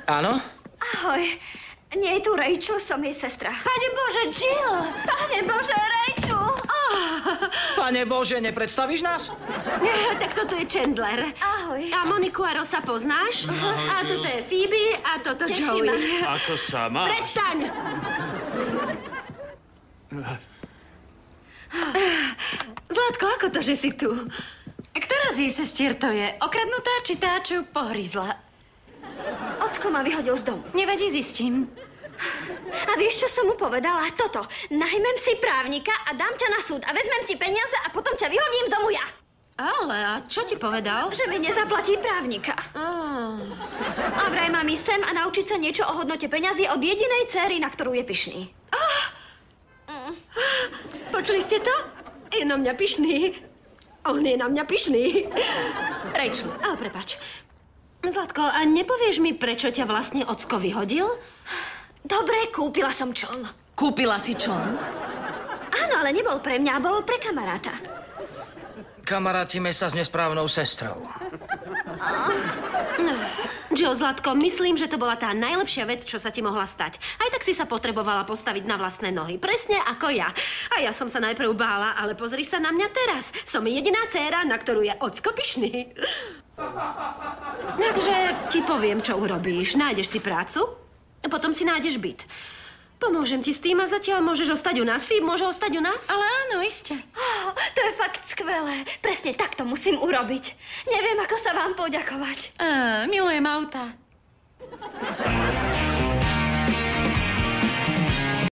Áno? Ahoj. Nie je tu Rachel, som jej sestra. Pane Bože, Jill! Pane Bože, Rachel! Pane Bože, nepredstavíš nás? Tak toto je Chandler. Ahoj. A Moniku a Rosa poznáš? A toto je Phoebe a toto Teší ma. Joey. Ako sa máš? Prestaň! Zlatko, ako to, že si tu? Ktorá z jej sestier to je? Okradnutá či tá, čo ju pohryzla? Ocko ma vyhodil z domu. Nevadí, zistím. A vieš, čo som mu povedala? Toto. Najmem si právnika a dám ťa na súd a vezmem ti peniaze a potom ťa vyhodím z domu ja. Ale a čo ti povedal? Že mi nezaplatí právnika. A vraj mám ísť sem a naučiť sa niečo o hodnote peňazí od jedinej céry, na ktorú je pyšný. Počuli ste to? Je na mňa pyšný. On je na mňa pyšný. Rachel. Prepáč. Zlatko, a nepovieš mi, prečo ťa vlastne ocko vyhodil? Dobre, kúpila som čln. Kúpila si čln? Áno, ale nebol pre mňa, bol pre kamaráta. Kamarátime sa s nesprávnou sestrou. Jill, Zlatko, myslím, že to bola tá najlepšia vec, čo sa ti mohla stať. Aj tak si sa potrebovala postaviť na vlastné nohy. Presne ako ja. A ja som sa najprv bála, ale pozri sa na mňa teraz. Som jediná dcéra, na ktorú je ocko pyšný. Takže ti poviem, čo urobíš. Nájdeš si prácu, a potom si nájdeš byt. Pomôžem ti s tým a zatiaľ môžeš ostať u nás. Fíb môže ostať u nás? Ale áno, iste. To je fakt skvelé. Presne tak to musím urobiť. Neviem, ako sa vám poďakovať. Milujem auta.